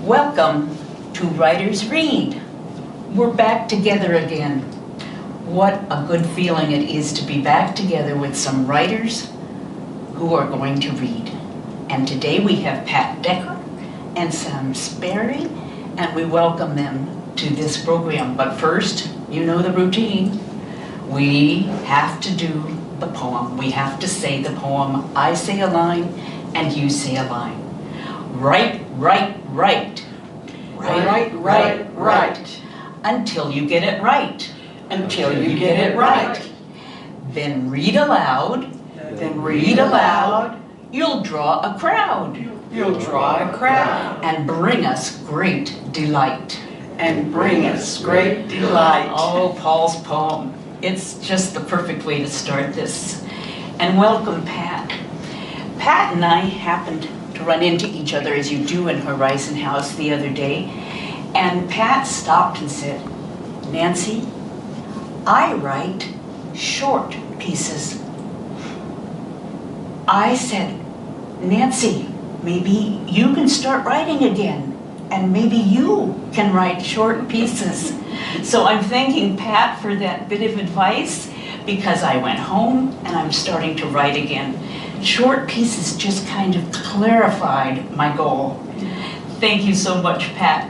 Welcome to Writers Read. We're back together again. What a good feeling it is to be back together with some writers who are going to read. And today we have Pat Decker and Sam Sperry, and we welcome them to this program. But first, you know the routine. We have to do the poem. We have to say the poem. I say a line and you say a line. Right. Until you get it right. Until you get it right. Then read aloud. You'll draw a crowd. And bring us great delight. Oh, Paul's poem. It's just the perfect way to start this. And welcome, Pat. Pat and I happened to run into each other, as you do in Horizon House, the other day. And Pat stopped and said, "Nancy, I write short pieces." I said, "Nancy, maybe you can start writing again, and maybe you can write short pieces." So I'm thanking Pat for that bit of advice, because I went home and I'm starting to write again. Short pieces just kind of clarified my goal. Thank you so much, Pat.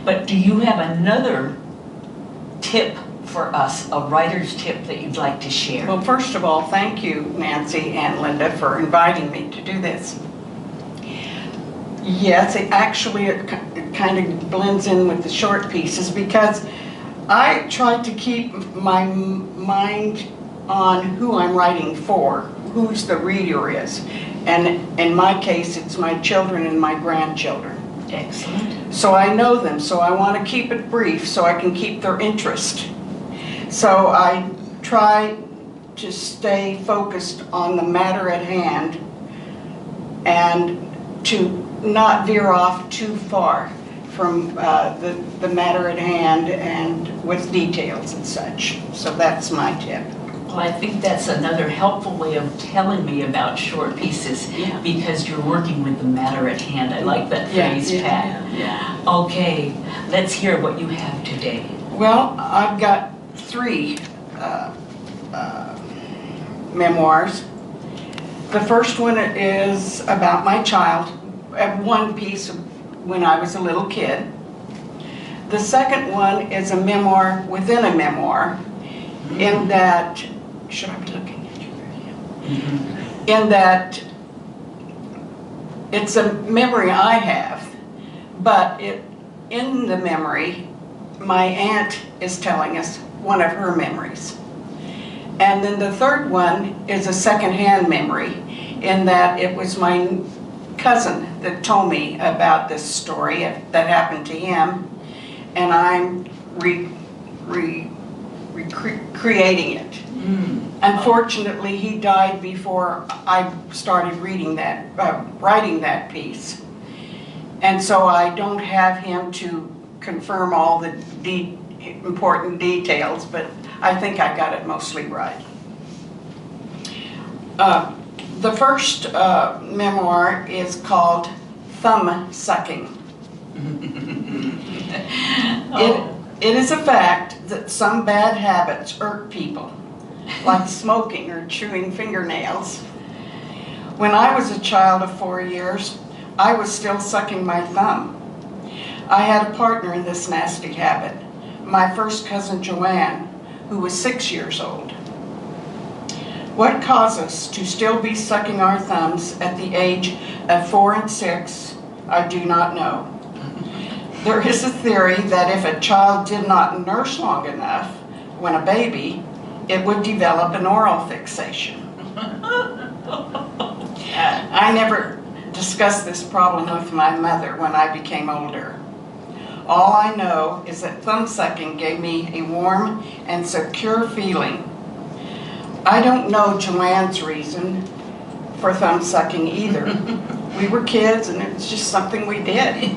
But do you have another tip for us, a writer's tip that you'd like to share? Well, first of all, thank you, Nancy and Linda, for inviting me to do this. Yes, it kind of blends in with the short pieces, because I try to keep my mind on who I'm writing for, who's the reader is. And in my case, it's my children and my grandchildren. Excellent. So I know them, so I want to keep it brief so I can keep their interest. So I try to stay focused on the matter at hand and to not veer off too far from the matter at hand and with details and such. So that's my tip. Well, I think that's another helpful way of telling me about short pieces, because you're working with the matter at hand. I like that phrase, Pat. Yeah. Okay, let's hear what you have today. Well, I've got three memoirs. The first one is about my child, one piece when I was a little kid. The second one is a memoir within a memoir, in that, should I be looking at you? In that it's a memory I have, but in the memory, my aunt is telling us one of her memories. And then the third one is a secondhand memory, in that it was my cousin that told me about this story that happened to him, and I'm recreating it. Unfortunately, he died before I started writing that piece. And so I don't have him to confirm all the important details, but I think I got it mostly right. The first memoir is called Thumb Sucking. It is a fact that some bad habits irk people, like smoking or chewing fingernails. When I was a child of 4 years, I was still sucking my thumb. I had a partner in this nasty habit, my first cousin Joanne, who was 6 years old. What caused us to still be sucking our thumbs at the age of 4 and 6, I do not know. There is a theory that if a child did not nurse long enough when a baby, it would develop an oral fixation. I never discussed this problem with my mother when I became older. All I know is that thumb sucking gave me a warm and secure feeling. I don't know Joanne's reason for thumb sucking either. We were kids and it was just something we did.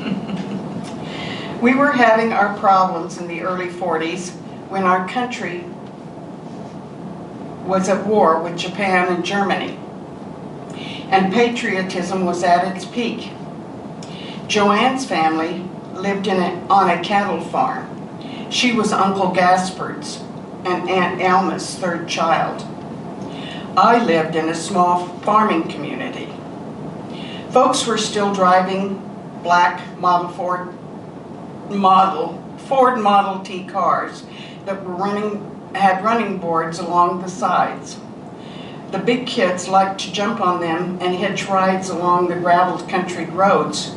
We were having our problems in the early 40s when our country was at war with Japan and Germany, and patriotism was at its peak. Joanne's family lived on a cattle farm. She was Uncle Gaspard's and Aunt Alma's third child. I lived in a small farming community. Folks were still driving black Ford Model T cars that had running boards along the sides. The big kids liked to jump on them and hitch rides along the graveled country roads,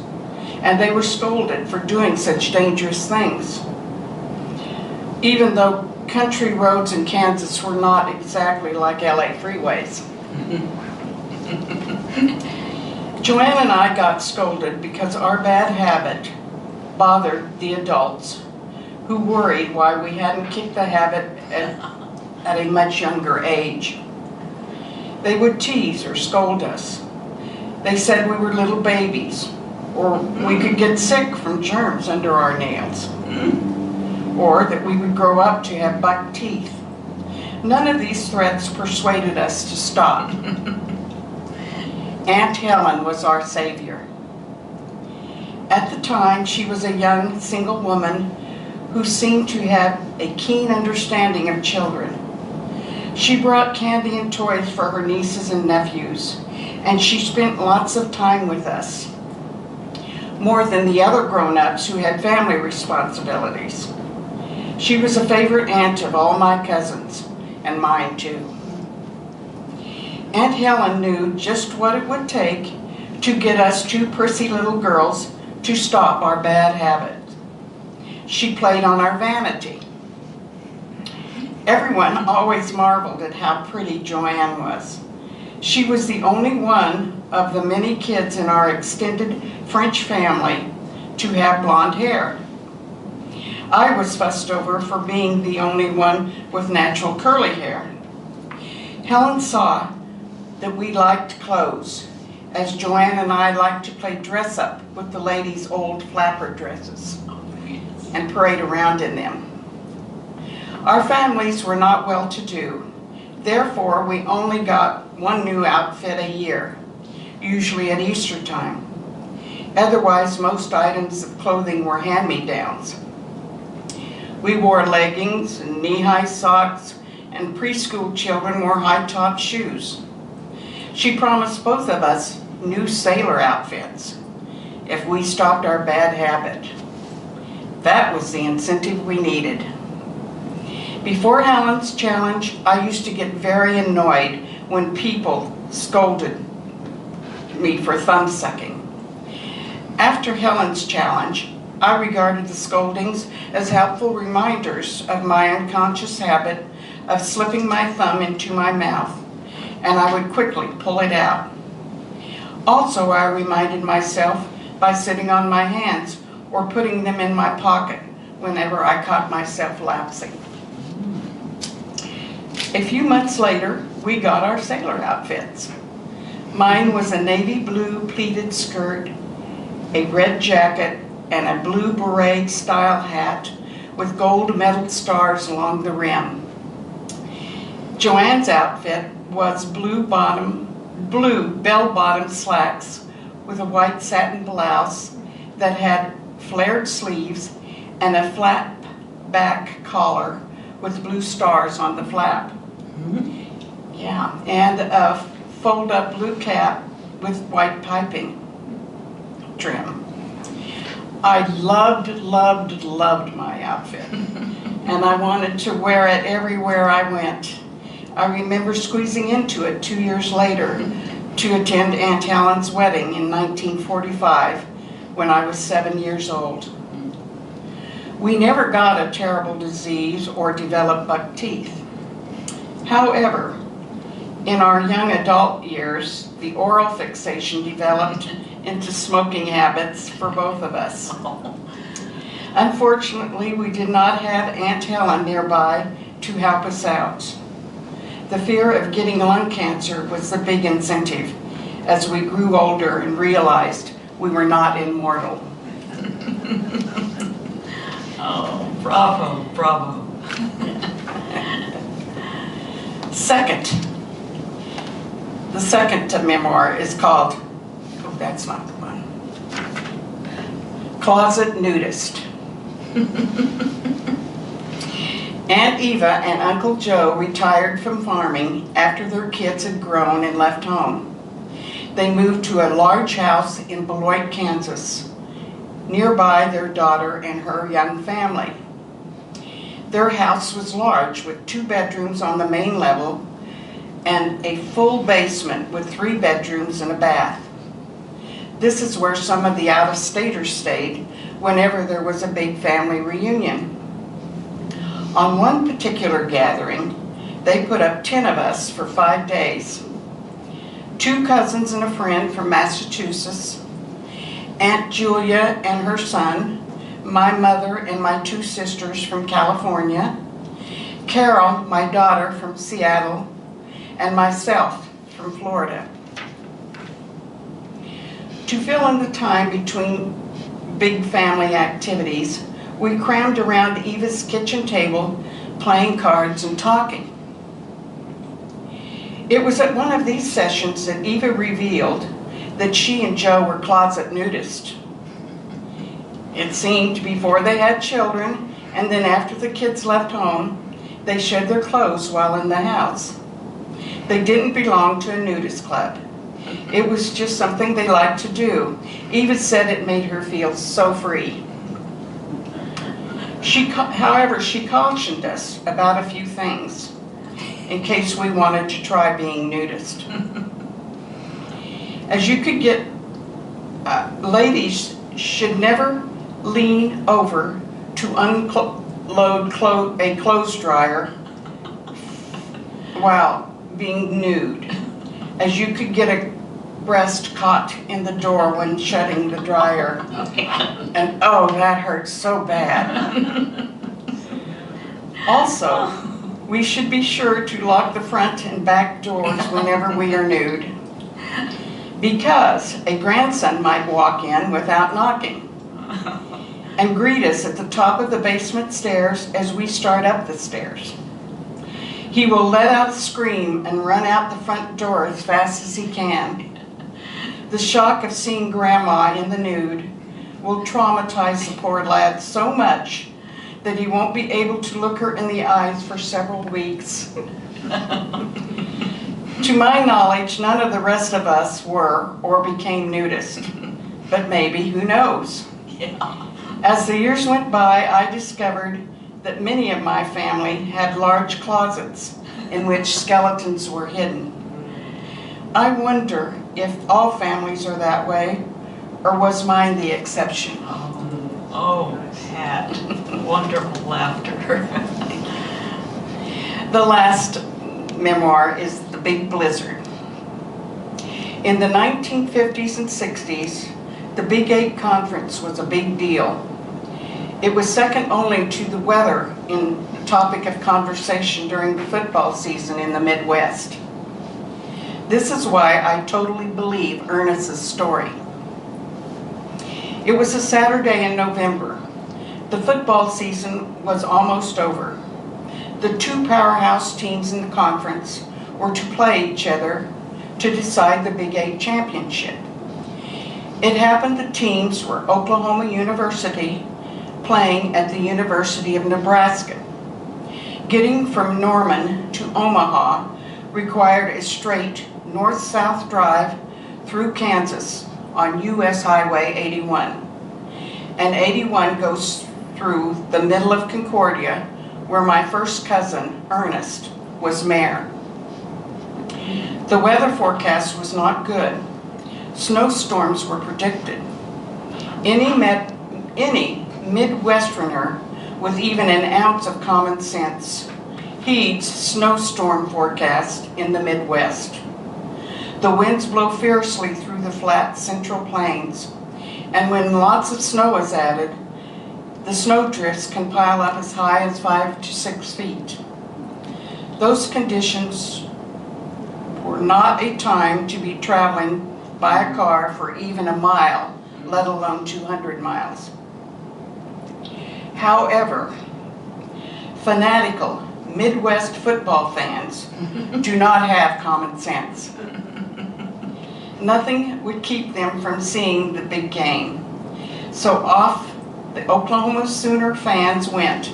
and they were scolded for doing such dangerous things. Even though country roads in Kansas were not exactly like LA freeways. Joanne and I got scolded because our bad habit bothered the adults, who worried why we hadn't kicked the habit at a much younger age. They would tease or scold us. They said we were little babies, or we could get sick from germs under our nails, or that we would grow up to have buck teeth. None of these threats persuaded us to stop. Aunt Helen was our savior. At the time, she was a young single woman who seemed to have a keen understanding of children. She brought candy and toys for her nieces and nephews, and she spent lots of time with us, more than the other grown-ups who had family responsibilities. She was a favorite aunt of all my cousins, and mine too. Aunt Helen knew just what it would take to get us two prissy little girls to stop our bad habit. She played on our vanity. Everyone always marveled at how pretty Joanne was. She was the only one of the many kids in our extended French family to have blonde hair. I was fussed over for being the only one with natural curly hair. Helen saw that we liked clothes, as Joanne and I liked to play dress-up with the ladies' old flapper dresses and parade around in them. Our families were not well-to-do, therefore we only got one new outfit a year, usually at Easter time. Otherwise, most items of clothing were hand-me-downs. We wore leggings and knee-high socks, and preschool children wore high-top shoes. She promised both of us new sailor outfits if we stopped our bad habit. That was the incentive we needed. Before Helen's challenge, I used to get very annoyed when people scolded me for thumb sucking. After Helen's challenge, I regarded the scoldings as helpful reminders of my unconscious habit of slipping my thumb into my mouth, and I would quickly pull it out. Also, I reminded myself by sitting on my hands or putting them in my pocket whenever I caught myself lapsing. A few months later, we got our sailor outfits. Mine was a navy blue pleated skirt, a red jacket, and a blue beret style hat with gold metal stars along the rim. Joanne's outfit was blue bell-bottom slacks with a white satin blouse that had flared sleeves and a flat back collar with blue stars on the flap. Yeah, and a fold-up blue cap with white piping trim. I loved my outfit, and I wanted to wear it everywhere I went. I remember squeezing into it 2 years later to attend Aunt Helen's wedding in 1945 when I was 7 years old. We never got a terrible disease or developed buck teeth. However, in our young adult years, the oral fixation developed into smoking habits for both of us. Unfortunately, we did not have Aunt Helen nearby to help us out. The fear of getting lung cancer was the big incentive as we grew older and realized we were not immortal. Oh, bravo, bravo. The second memoir is called, oh, that's not the one, closet nudist. Aunt Eva and Uncle Joe retired from farming after their kids had grown and left home. They moved to a large house in Beloit, Kansas, nearby their daughter and her young family. Their house was large, with 2 bedrooms on the main level and a full basement with 3 bedrooms and a bath. This is where some of the out-of-staters stayed whenever there was a big family reunion. On one particular gathering, they put up 10 of us for 5 days. 2 cousins and a friend from Massachusetts, Aunt Julia and her son, my mother and my 2 sisters from California, Carol, my daughter from Seattle, and myself from Florida. To fill in the time between big family activities, we crammed around Eva's kitchen table, playing cards and talking. It was at one of these sessions that Eva revealed that she and Joe were closet nudists. It seemed before they had children, and then after the kids left home, they shed their clothes while in the house. They didn't belong to a nudist club. It was just something they liked to do. Eva said it made her feel so free. However, she cautioned us about a few things in case we wanted to try being nudist. As you could get, ladies should never lean over to unload a clothes dryer while being nude, as you could get a breast caught in the door when shutting the dryer. And oh, that hurts so bad. Also, we should be sure to lock the front and back doors whenever we are nude, because a grandson might walk in without knocking and greet us at the top of the basement stairs as we start up the stairs. He will let out a scream and run out the front door as fast as he can. The shock of seeing Grandma in the nude will traumatize the poor lad so much that he won't be able to look her in the eyes for several weeks. To my knowledge, none of the rest of us were or became nudists, but maybe, who knows? Yeah. As the years went by, I discovered that many of my family had large closets in which skeletons were hidden. I wonder if all families are that way, or was mine the exception? Oh, Pat, wonderful laughter. The last memoir is The Big Blizzard. In the 1950s and 60s, the Big 8 conference was a big deal. It was second only to the weather in the topic of conversation during the football season in the Midwest. This is why I totally believe Ernest's story. It was a Saturday in November. The football season was almost over. The 2 powerhouse teams in the conference were to play each other to decide the Big 8 championship. It happened the teams were Oklahoma University playing at the University of Nebraska. Getting from Norman to Omaha required a straight north-south drive through Kansas on US Highway 81. And 81 goes through the middle of Concordia, where my first cousin, Ernest, was mayor. The weather forecast was not good. Snowstorms were predicted. Any Midwesterner with even an ounce of common sense heeds snowstorm forecast in the Midwest. The winds blow fiercely through the flat central plains, and when lots of snow is added, the snowdrifts can pile up as high as 5 to 6 feet. Those conditions were not a time to be traveling by a car for even a mile, let alone 200 miles. However, fanatical Midwest football fans do not have common sense. Nothing would keep them from seeing the big game. So off the Oklahoma Sooner fans went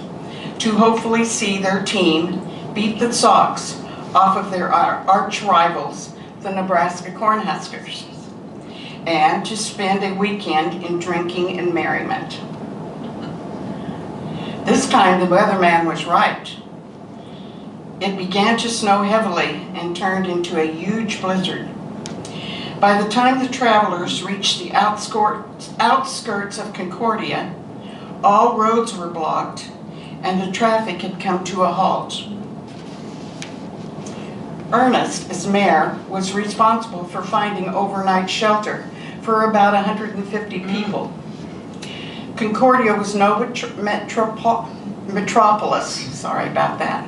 to hopefully see their team beat the socks off of their arch rivals, the Nebraska Cornhuskers, and to spend a weekend in drinking and merriment. This time the weatherman was right. It began to snow heavily and turned into a huge blizzard. By the time the travelers reached the outskirts of Concordia, all roads were blocked and the traffic had come to a halt. Ernest, as mayor, was responsible for finding overnight shelter for about 150 people. Concordia was no metropolis, sorry about that.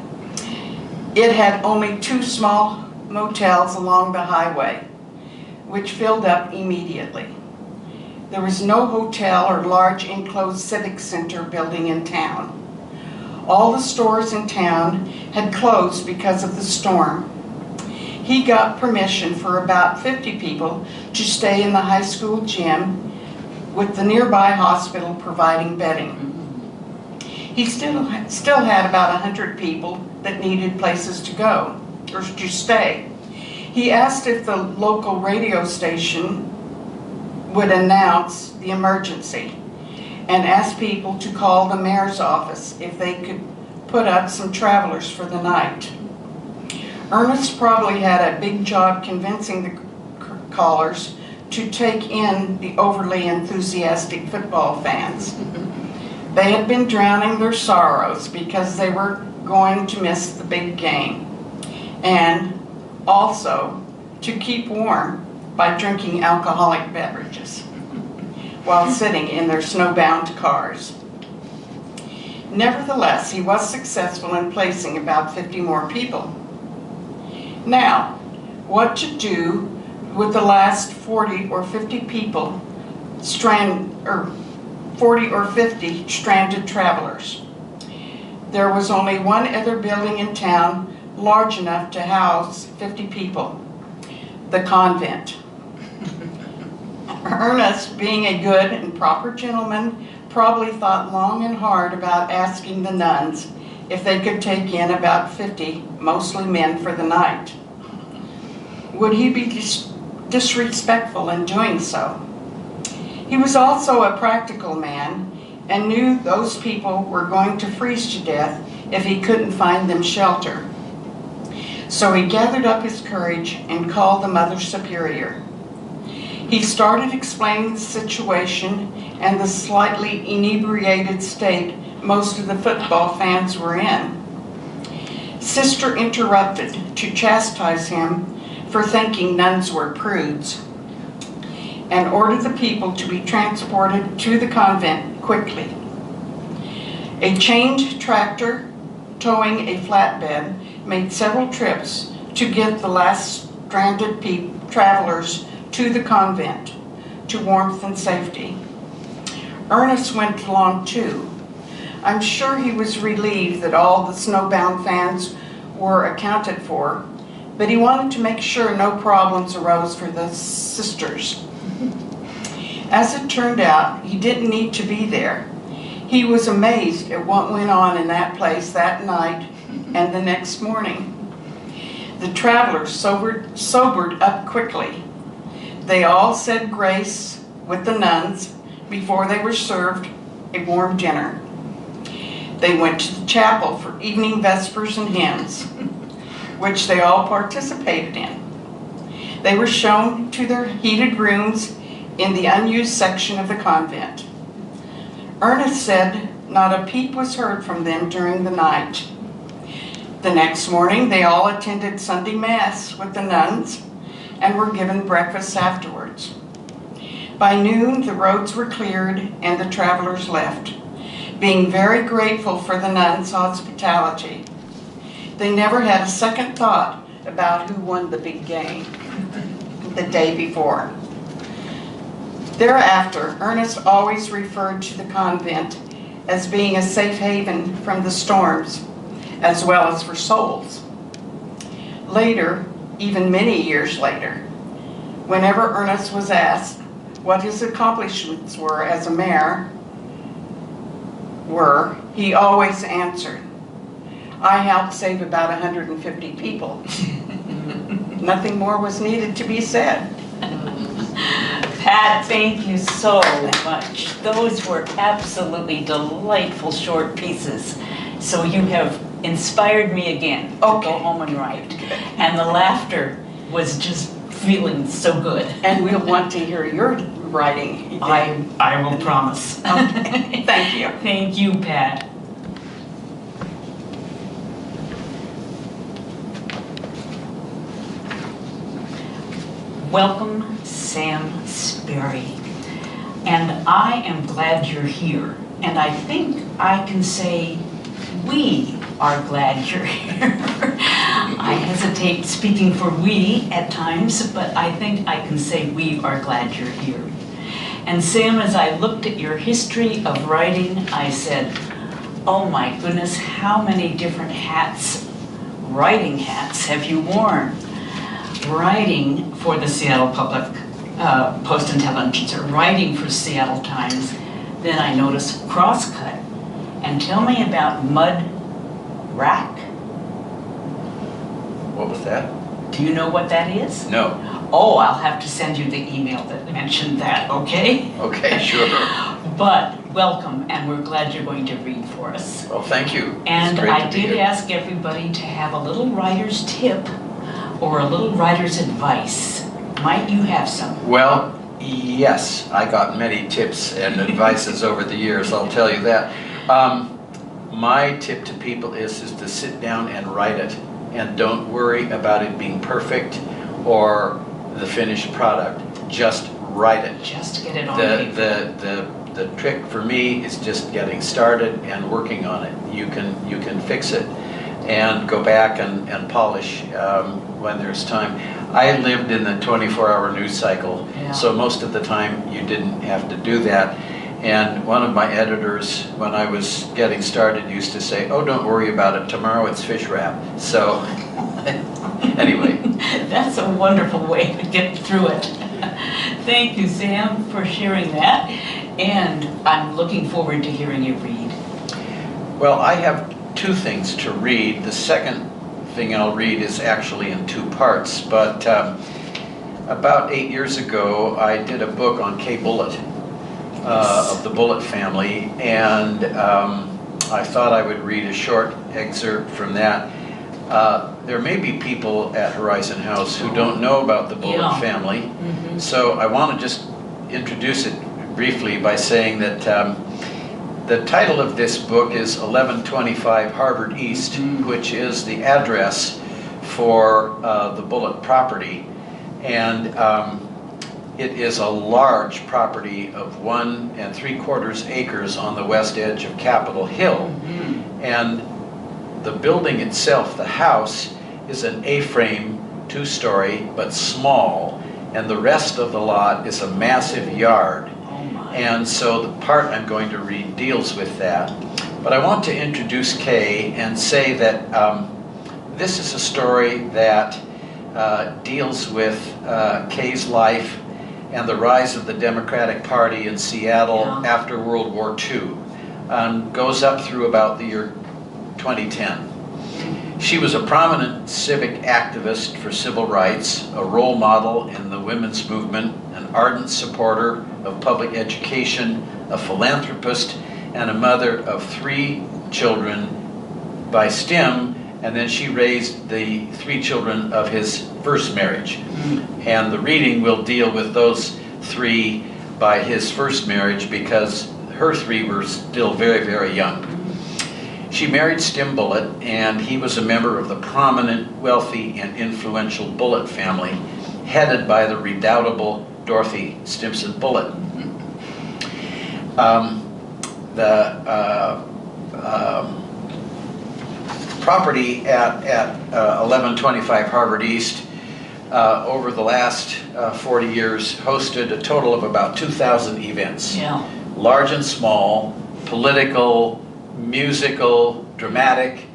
It had only 2 small motels along the highway, which filled up immediately. There was no hotel or large enclosed civic center building in town. All the stores in town had closed because of the storm. He got permission for about 50 people to stay in the high school gym, with the nearby hospital providing bedding. He still had about 100 people that needed places to go or to stay. He asked if the local radio station would announce the emergency and asked people to call the mayor's office if they could put up some travelers for the night. Ernest probably had a big job convincing the callers to take in the overly enthusiastic football fans. They had been drowning their sorrows because they were going to miss the big game, and also to keep warm by drinking alcoholic beverages while sitting in their snowbound cars. Nevertheless, he was successful in placing about 50 more people. Now, what to do with the last 40 or 50 people 40 or 50 stranded travelers? There was only one other building in town large enough to house 50 people, the convent. Ernest, being a good and proper gentleman, probably thought long and hard about asking the nuns if they could take in about 50, mostly men, for the night. Would he be disrespectful in doing so? He was also a practical man and knew those people were going to freeze to death if he couldn't find them shelter. So he gathered up his courage and called the Mother Superior. He started explaining the situation and the slightly inebriated state most of the football fans were in. Sister interrupted to chastise him for thinking nuns were prudes, and ordered the people to be transported to the convent quickly. A chained tractor towing a flatbed made several trips to get the last stranded travelers to the convent to warmth and safety. Ernest went along too. I'm sure he was relieved that all the snowbound fans were accounted for, but he wanted to make sure no problems arose for the sisters. As it turned out, he didn't need to be there. He was amazed at what went on in that place that night and the next morning. The travelers sobered up quickly. They all said grace with the nuns before they were served a warm dinner. They went to the chapel for evening vespers and hymns, which they all participated in. They were shown to their heated rooms in the unused section of the convent. Ernest said not a peep was heard from them during the night. The next morning, they all attended Sunday Mass with the nuns and were given breakfast afterwards. By noon, the roads were cleared and the travelers left, being very grateful for the nuns' hospitality. They never had a second thought about who won the big game the day before. Thereafter, Ernest always referred to the convent as being a safe haven from the storms, as well as for souls. Later, even many years later, whenever Ernest was asked what his accomplishments were as a mayor were, he always answered, "I helped save about 150 people." Nothing more was needed to be said. Pat, thank you so much. Those were absolutely delightful short pieces. So you have inspired me again to go home and write. And the laughter was just feeling so good. And we'll want to hear your writing. I will promise. Okay. Thank you. Thank you, Pat. Welcome, Sam Sperry. And I am glad you're here. And I think I can say we are glad you're here. I hesitate speaking for we at times, but I think I can say we are glad you're here. And Sam, as I looked at your history of writing, I said, oh my goodness, how many different hats, writing hats, have you worn? Writing for the Seattle Public Post-Intelligencer, writing for Seattle Times. Then I noticed Crosscut. And tell me about Mud Rack. What was that? Do you know what that is? No. Oh, I'll have to send you the email that mentioned that, okay? Okay, sure. But welcome, and we're glad you're going to read for us. Well, thank you. And It's great I to be did here. ask everybody to have a little writer's tip or a little writer's advice. Might you have some? Well, yes, I got many tips and advices over the years, I'll tell you that. My tip to people is to sit down and write it, and don't worry about it being perfect or the finished product. Just write it. Just get it on paper. The trick for me is just getting started and working on it. You can fix it and go back and polish when there's time. I lived in the 24-hour news cycle, so most of the time you didn't have to do that. And one of my editors, when I was getting started, used to say, "Oh, don't worry about it. Tomorrow it's fish wrap." So anyway. That's a wonderful way to get through it. Thank you, Sam, for sharing that. And I'm looking forward to hearing you read. Well, I have two things to read. The second thing I'll read is actually in two parts, but about 8 years ago, I did a book on Kay Bullitt, of the Bullitt family, and I thought I would read a short excerpt from that. There may be people at Horizon House who don't know about the Bullitt family, so I want to just introduce it briefly by saying that the title of this book is 1125 Harvard East, which is the address for the Bullitt property. And it is a large property of 1 3/4 acres on the west edge of Capitol Hill. And the building itself, the house, is an A-frame, 2-story, but small. And the rest of the lot is a massive yard. And so the part I'm going to read deals with that. But I want to introduce Kay and say that this is a story that deals with Kay's life and the rise of the Democratic Party in Seattle after World War II, and goes up through about the year 2010. She was a prominent civic activist for civil rights, a role model in the women's movement, an ardent supporter of public education, a philanthropist, and a mother of 3 children by STEM, and then she raised the 3 children of his first marriage. And the reading will deal with those 3 by his first marriage because her 3 were still very, very young. She married Stim Bullitt, and he was a member of the prominent, wealthy, and influential Bullitt family, headed by the redoubtable Dorothy Stimson Bullitt. The property at 1125 Harvard East over the last 40 years hosted a total of about 2,000 events. Large and small, political, musical, dramatic,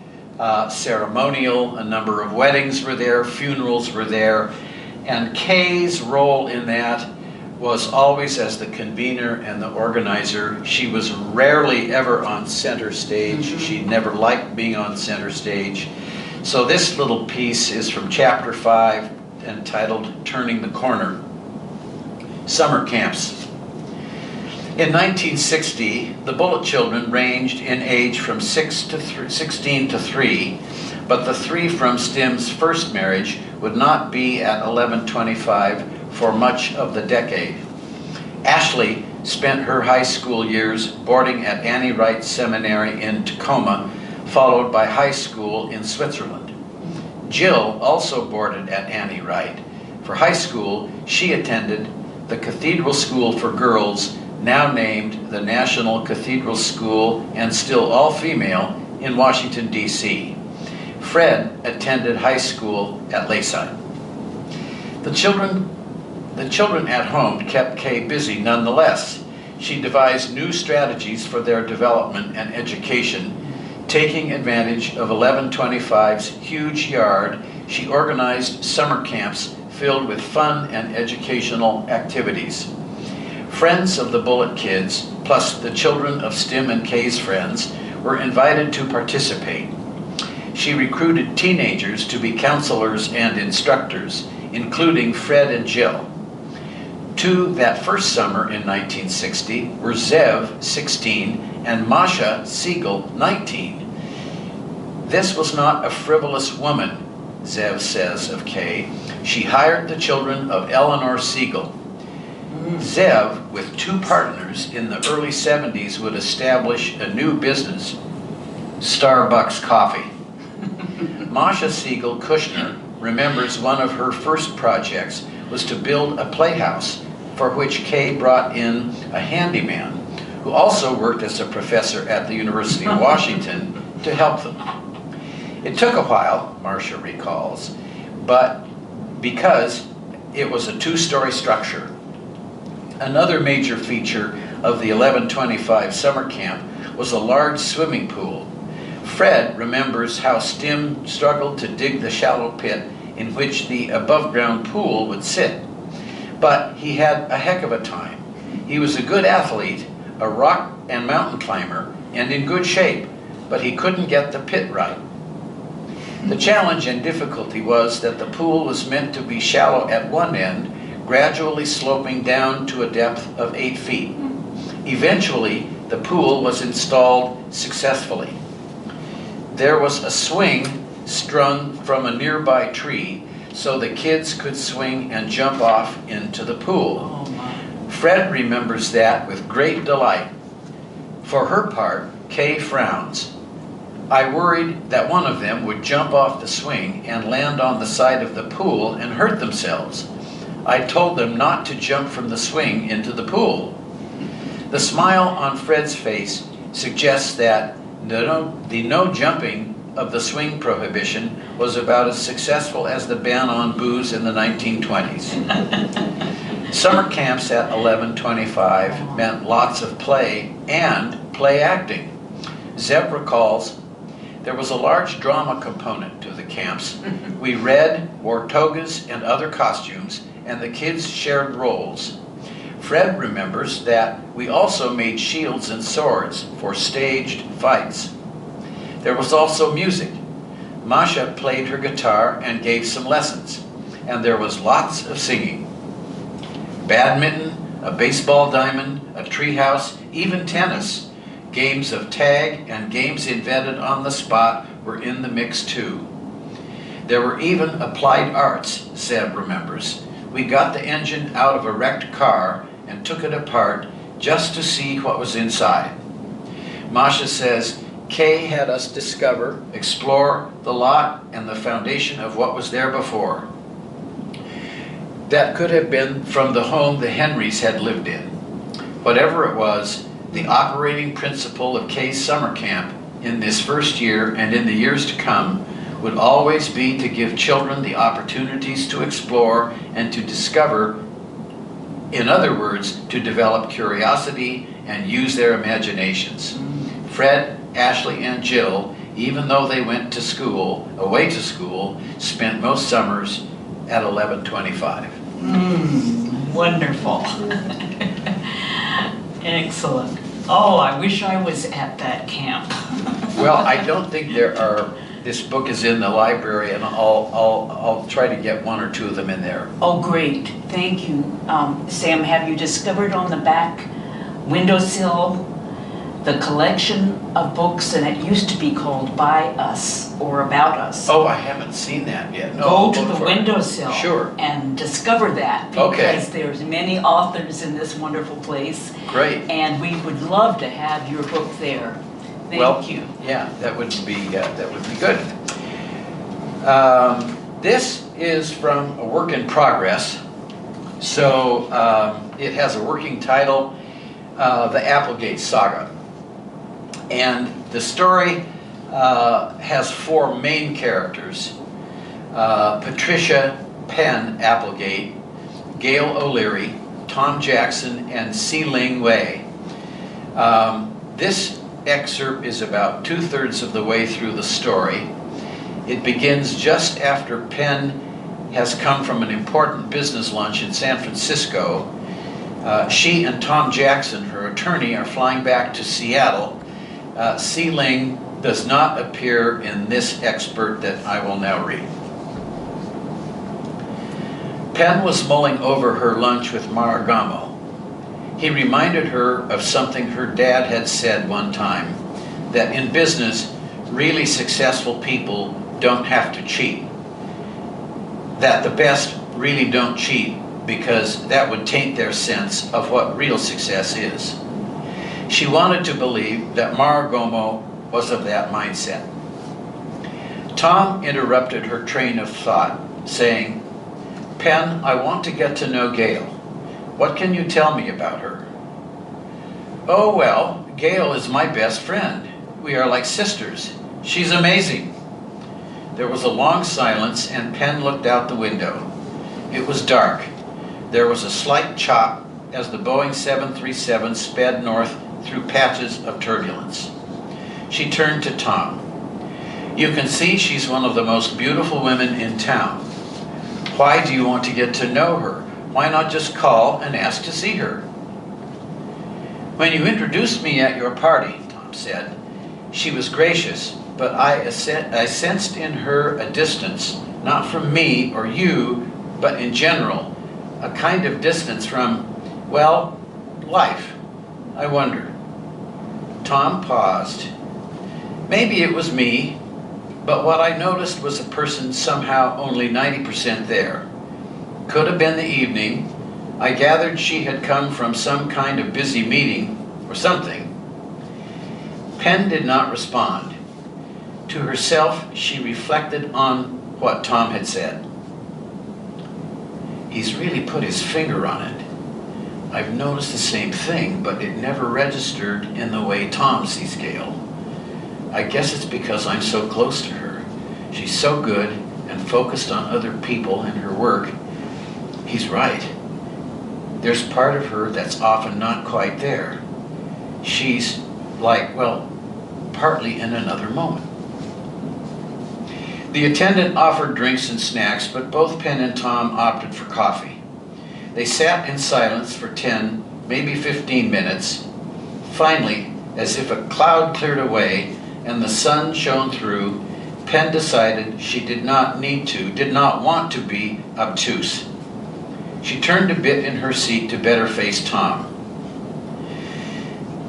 ceremonial. A number of weddings were there, funerals were there, and Kay's role in that was always as the convener and the organizer. She was rarely ever on center stage. She never liked being on center stage. So this little piece is from chapter 5, entitled Turning the Corner. Summer camps. In 1960, the Bullitt children ranged in age from 16 to 3, but the 3 from Stim's first marriage would not be at 1125 for much of the decade. Ashley spent her high school years boarding at Annie Wright Seminary in Tacoma, followed by high school in Switzerland. Jill also boarded at Annie Wright. For high school, she attended the Cathedral School for Girls, now named the National Cathedral School and still all-female, in Washington, D.C. Fred attended high school at Lakeside. The children at home kept Kay busy nonetheless. She devised new strategies for their development and education. Taking advantage of 1125's huge yard, she organized summer camps filled with fun and educational activities. Friends of the Bullitt kids, plus the children of Stim and Kay's friends, were invited to participate. She recruited teenagers to be counselors and instructors, including Fred and Jill. 2 that first summer in 1960 were Zev, 16, and Masha Siegel, 19. This was not a frivolous woman, Zev says of Kay. She hired the children of Eleanor Siegel. Zev, with 2 partners in the early 70s, would establish a new business, Starbucks Coffee. Masha Siegel Kushner remembers one of her first projects was to build a playhouse, for which Kay brought in a handyman who also worked as a professor at the University of Washington to help them. It took a while, Marcia recalls, but because it was a 2-story structure. Another major feature of the 1125 summer camp was a large swimming pool. Fred remembers how Stim struggled to dig the shallow pit in which the above-ground pool would sit. But he had a heck of a time. He was a good athlete, a rock and mountain climber, and in good shape, but he couldn't get the pit right. The challenge and difficulty was that the pool was meant to be shallow at one end, gradually sloping down to a depth of 8 feet. Eventually, the pool was installed successfully. There was a swing strung from a nearby tree so the kids could swing and jump off into the pool. Oh my. Fred remembers that with great delight. For her part, Kay frowns. I worried that one of them would jump off the swing and land on the side of the pool and hurt themselves. I told them not to jump from the swing into the pool. The smile on Fred's face suggests that the no jumping of the swing prohibition was about as successful as the ban on booze in the 1920s. Summer camps at 1125 meant lots of play and play acting. Zeb recalls, there was a large drama component to the camps. We read, wore togas and other costumes, and the kids shared roles. Fred remembers that we also made shields and swords for staged fights. There was also music. Masha played her guitar and gave some lessons, and there was lots of singing. Badminton, a baseball diamond, a treehouse, even tennis. Games of tag and games invented on the spot were in the mix too. There were even applied arts, Zeb remembers. We got the engine out of a wrecked car and took it apart just to see what was inside. Masha says, Kay had us discover, explore the lot and the foundation of what was there before. That could have been from the home the Henrys had lived in. Whatever it was, the operating principle of Kay's summer camp in this first year and in the years to come would always be to give children the opportunities to explore and to discover, in other words, to develop curiosity and use their imaginations. Fred, Ashley, and Jill, even though they went to school, away to school, spent most summers at 1125. Wonderful. Excellent. Oh, I wish I was at that camp. Well, I don't think there are, this book is in the library, and I'll try to get one or two of them in there. Oh, great. Thank you. Sam, have you discovered on the back windowsill the collection of books, and it used to be called By Us or About Us? Oh, I haven't seen that yet. No, Go I'll to look the for it. windowsill. Sure. And discover that, Okay. because there's many authors in this wonderful place, Great. and we would love to have your book there. Well, Thank you. Yeah, that would be good. This is from a work in progress, so it has a working title, The Applegate Saga. And the story has four main characters: Patricia Penn Applegate, Gail O'Leary, Tom Jackson, and Si Ling Wei. This excerpt is about 2/3 of the way through the story. It begins just after Penn has come from an important business lunch in San Francisco. She and Tom Jackson, her attorney, are flying back to Seattle. Si Ling does not appear in this excerpt that I will now read. Penn was mulling over her lunch with Maragamo. He reminded her of something her dad had said one time, that in business, really successful people don't have to cheat. That the best really don't cheat because that would taint their sense of what real success is. She wanted to believe that Maragamo was of that mindset. Tom interrupted her train of thought, saying, "Penn, I want to get to know Gail. What can you tell me about her?" "Oh, well, Gail is my best friend. We are like sisters. She's amazing." There was a long silence, and Penn looked out the window. It was dark. There was a slight chop as the Boeing 737 sped north through patches of turbulence. She turned to Tom. "You can see she's one of the most beautiful women in town. Why do you want to get to know her? Why not just call and ask to see her?" "When you introduced me at your party," Tom said, "she was gracious, but I sensed in her a distance, not from me or you, but in general, a kind of distance from, well, life. I wonder." Tom paused. "Maybe it was me, but what I noticed was a person somehow only 90% there. Could have been the evening. I gathered she had come from some kind of busy meeting or something." Penn did not respond. To herself, she reflected on what Tom had said. "He's really put his finger on it. I've noticed the same thing, but it never registered in the way Tom sees Gail. I guess it's because I'm so close to her. She's so good and focused on other people and her work. He's right. There's part of her that's often not quite there. She's like, well, partly in another moment." The attendant offered drinks and snacks, but both Penn and Tom opted for coffee. They sat in silence for 10, maybe 15 minutes. Finally, as if a cloud cleared away and the sun shone through, Penn decided she did not want to be obtuse. She turned a bit in her seat to better face Tom.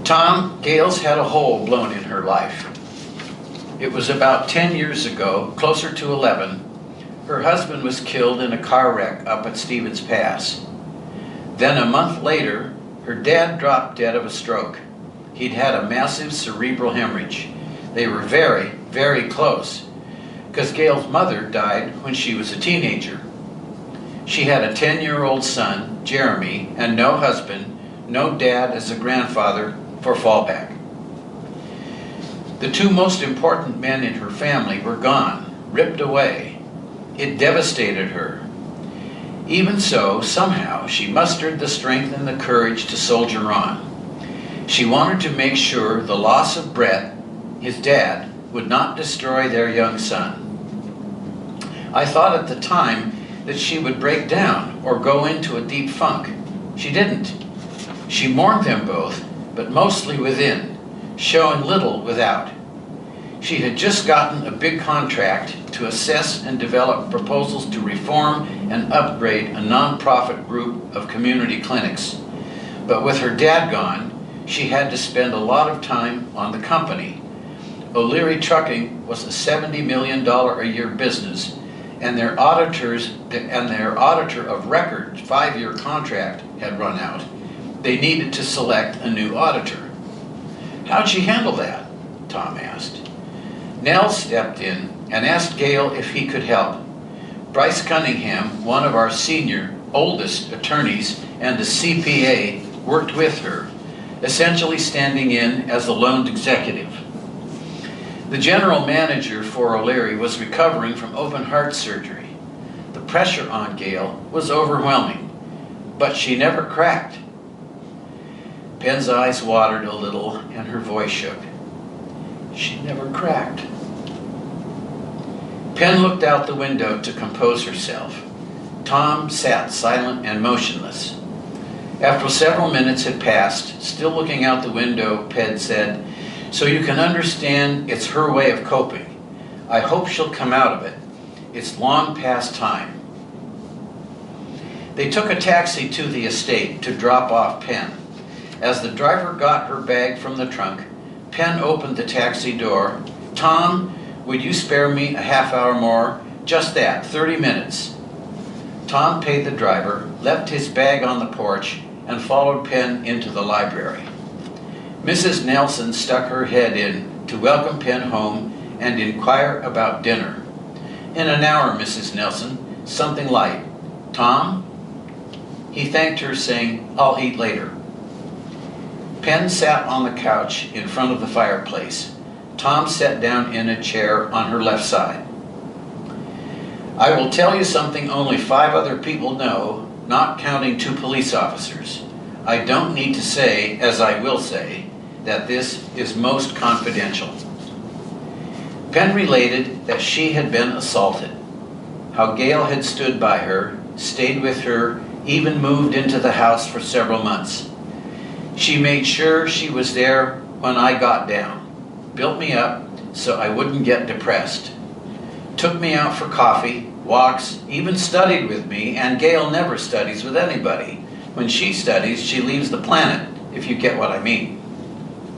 "Tom, Gail's had a hole blown in her life. It was about 10 years ago, closer to 11. Her husband was killed in a car wreck up at Stevens Pass. Then a month later, her dad dropped dead of a stroke. He'd had a massive cerebral hemorrhage. They were very, very close, because Gail's mother died when she was a teenager. She had a 10-year-old son, Jeremy, and no husband, no dad as a grandfather for fallback. The two most important men in her family were gone, ripped away. It devastated her. Even so, somehow, she mustered the strength and the courage to soldier on. She wanted to make sure the loss of Brett, his dad, would not destroy their young son. I thought at the time that she would break down or go into a deep funk, She didn't. She mourned them both, but mostly within, showing little without. She had just gotten a big contract to assess and develop proposals to reform and upgrade a non-profit group of community clinics. But with her dad gone, she had to spend a lot of time on the company. O'Leary Trucking was a $70 million a year business, and their auditor of record 5-year contract had run out. They needed to select a new auditor. How'd she handle that? Tom asked. Nell stepped in and asked Gail if he could help. Bryce Cunningham, one of our senior, oldest attorneys and a CPA, worked with her, essentially standing in as the lone executive. The general manager for O'Leary was recovering from open heart surgery. The pressure on Gail was overwhelming, but she never cracked. Pen's eyes watered a little and her voice shook. She never cracked. Pen looked out the window to compose herself. Tom sat silent and motionless. After several minutes had passed, still looking out the window, Pen said, "So you can understand it's her way of coping. I hope she'll come out of it. It's long past time." They took a taxi to the estate to drop off Pen. As the driver got her bag from the trunk, Pen opened the taxi door. "Tom, would you spare me a half hour more? Just that, 30 minutes. Tom paid the driver, left his bag on the porch, and followed Pen into the library. Mrs. Nelson stuck her head in to welcome Pen home and inquire about dinner. "In an hour, Mrs. Nelson. Something light. Tom?" He thanked her, saying, "I'll eat later." Pen sat on the couch in front of the fireplace. Tom sat down in a chair on her left side. "I will tell you something only 5 other people know, not counting 2 police officers. I don't need to say, as I will say, that this is most confidential." Pen related that she had been assaulted, how Gail had stood by her, stayed with her, even moved into the house for several months. She made sure she was there when I got down, built me up so I wouldn't get depressed, took me out for coffee, walks, even studied with me, and Gail never studies with anybody. When she studies, she leaves the planet, if you get what I mean.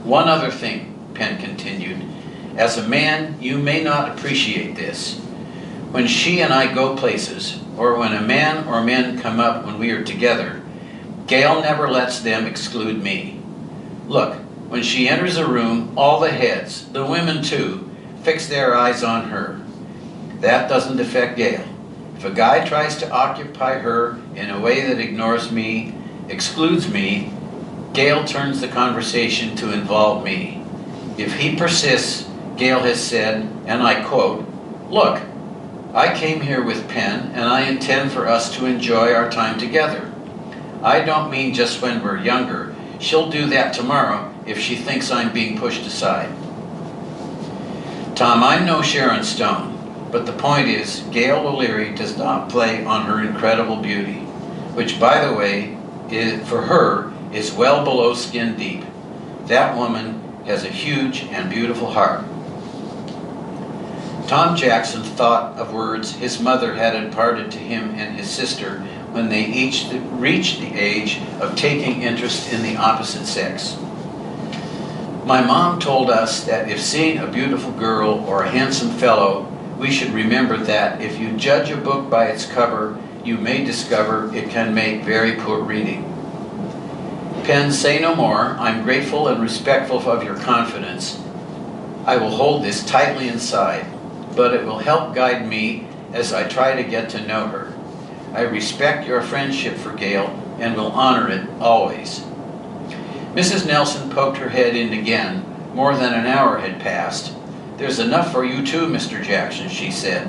"One other thing," Pen continued. "As a man, you may not appreciate this. When she and I go places, or when a man or men come up when we are together, Gail never lets them exclude me. Look, when she enters a room, all the heads, the women too, fix their eyes on her. That doesn't affect Gail. If a guy tries to occupy her in a way that ignores me, excludes me, Gail turns the conversation to involve me. If he persists, Gail has said, and I quote, 'Look, I came here with Pen and I intend for us to enjoy our time together. I don't mean just when we're younger. She'll do that tomorrow if she thinks I'm being pushed aside.' Tom, I'm no Sharon Stone, but the point is, Gail O'Leary does not play on her incredible beauty, which, by the way, for her, is well below skin deep. That woman has a huge and beautiful heart." Tom Jackson thought of words his mother had imparted to him and his sister when they each reached the age of taking interest in the opposite sex. "My mom told us that if seeing a beautiful girl or a handsome fellow, we should remember that if you judge a book by its cover, you may discover it can make very poor reading." Pen, say no more. I'm grateful and respectful of your confidence. I will hold this tightly inside, but it will help guide me as I try to get to know her. I respect your friendship for Gail and will honor it always. Mrs. Nelson poked her head in again. More than an hour had passed. "There's enough for you too, Mr. Jackson," she said.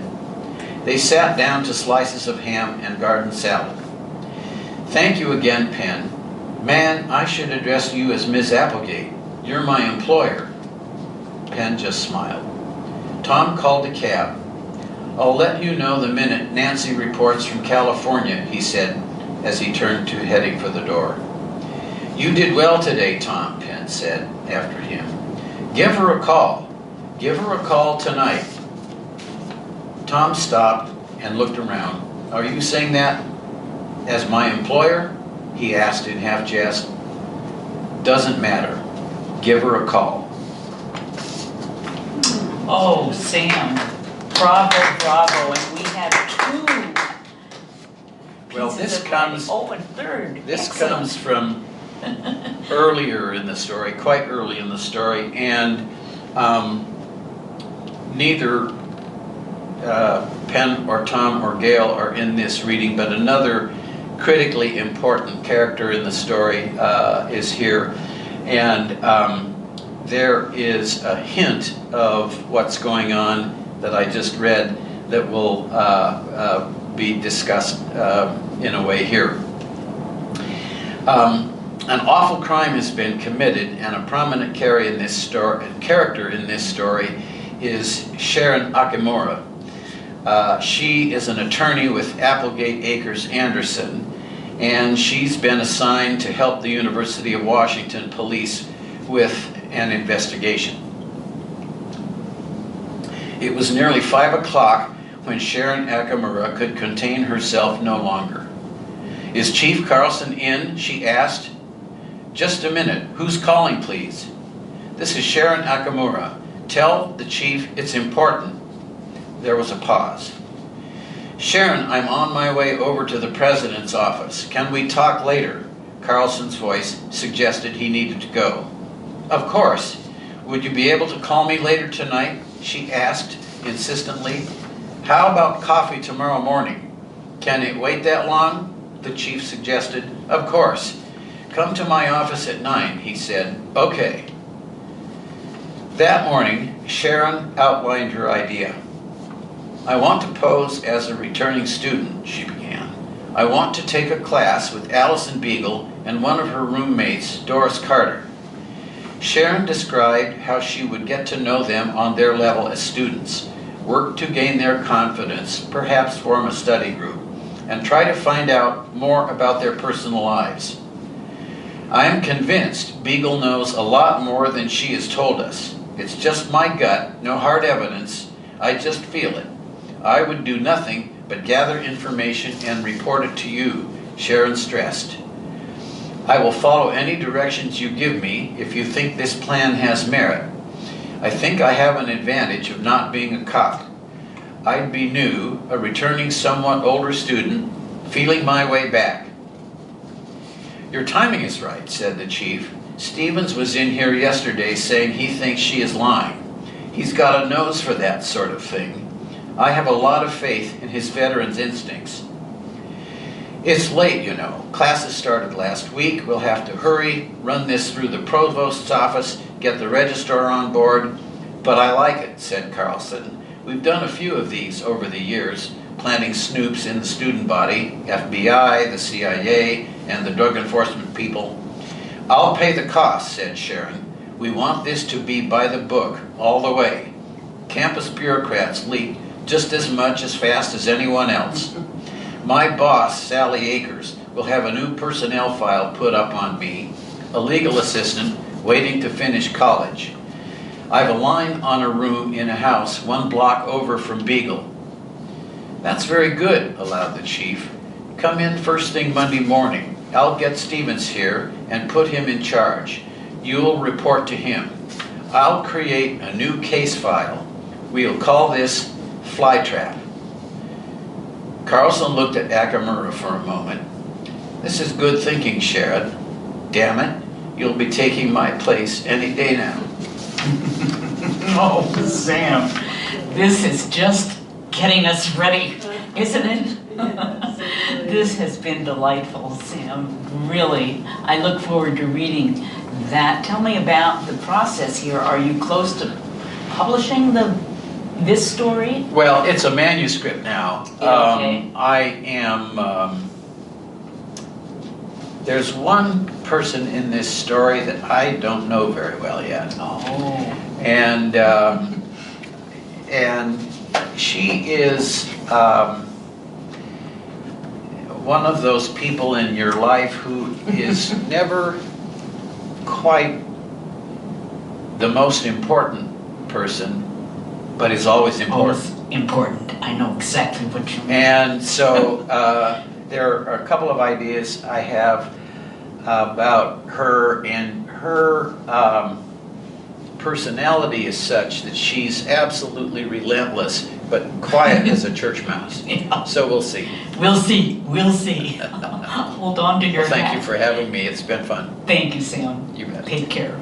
They sat down to slices of ham and garden salad. "Thank you again, Pen. Man, I should address you as Miss Applegate. You're my employer." Pen just smiled. Tom called a cab. "I'll let you know the minute Nancy reports from California," he said. as he turned to heading for the door. "You did well today, Tom," Penn said after him. "Give her a call. Give her a call tonight." Tom stopped and looked around. "Are you saying that as my employer?" he asked in half jest. "Doesn't matter. Give her a call." Oh, Sam, bravo, bravo, and we have two Well, pieces this of comes- writing. Oh, and third. This Excellent. comes from earlier in the story, quite early in the story, and neither Penn or Tom or Gail are in this reading, but another critically important character in the story is here, and there is a hint of what's going on that I just read that will be discussed in a way here. An awful crime has been committed, and a prominent character in this story is Sharon Akimura. She is an attorney with Applegate Acres Anderson, and she's been assigned to help the University of Washington police with an investigation. It was nearly 5 o'clock when Sharon Akimura could contain herself no longer. "Is Chief Carlson in?" she asked. "Just a minute. Who's calling, please?" "This is Sharon Akimura. Tell the chief it's important." There was a pause. "Sharon, I'm on my way over to the president's office. Can we talk later?" Carlson's voice suggested he needed to go. "Of course. Would you be able to call me later tonight?" she asked insistently. "How about coffee tomorrow morning?" "Can it wait that long?" the chief suggested. "Of course. Come to my office at 9, he said. "Okay." That morning, Sharon outlined her idea. "I want to pose as a returning student," she began. "I want to take a class with Allison Beagle and one of her roommates, Doris Carter." Sharon described how she would get to know them on their level as students, work to gain their confidence, perhaps form a study group, and try to find out more about their personal lives. "I am convinced Beagle knows a lot more than she has told us. It's just my gut, no hard evidence. I just feel it. I would do nothing but gather information and report it to you," Sharon stressed. "I will follow any directions you give me if you think this plan has merit. I think I have an advantage of not being a cop. I'd be new, a returning somewhat older student, feeling my way back." "Your timing is right," said the chief. "Stevens was in here yesterday saying he thinks she is lying. He's got a nose for that sort of thing. I have a lot of faith in his veteran's instincts." "It's late, you know. Classes started last week. We'll have to hurry, run this through the provost's office, get the registrar on board. But I like it," said Carlson. "We've done a few of these over the years, planting snoops in the student body, FBI, the CIA, and the drug enforcement people." "I'll pay the cost," said Sharon. "We want this to be by the book, all the way. Campus bureaucrats leak just as much as fast as anyone else. My boss, Sally Akers, will have a new personnel file put up on me, a legal assistant waiting to finish college. I've a line on a room in a house 1 block over from Beagle." "That's very good," allowed the chief. "Come in first thing Monday morning. I'll get Stevens here and put him in charge. You'll report to him. I'll create a new case file. We'll call this Flytrap." Carlson looked at Akimura for a moment. "This is good thinking, Sharon. Damn it, you'll be taking my place any day now." Oh, Sam, this is just getting us ready, isn't it? This has been delightful, Sam, really. I look forward to reading that. Tell me about the process here. Are you close to publishing this story? Well, it's a manuscript now. Okay. There's one person in this story that I don't know very well yet. Oh. And she is one of those people in your life who is never quite the most important person, but is always important. Always important. I know exactly what you mean. And so there are a couple of ideas I have about her, and her personality is such that she's absolutely relentless, but quiet as a church mouse. Yeah. So we'll see. We'll see. We'll see. Hold on to your Well, thank hat. you for having me. It's been fun. Thank you, Sam. You bet. Take care.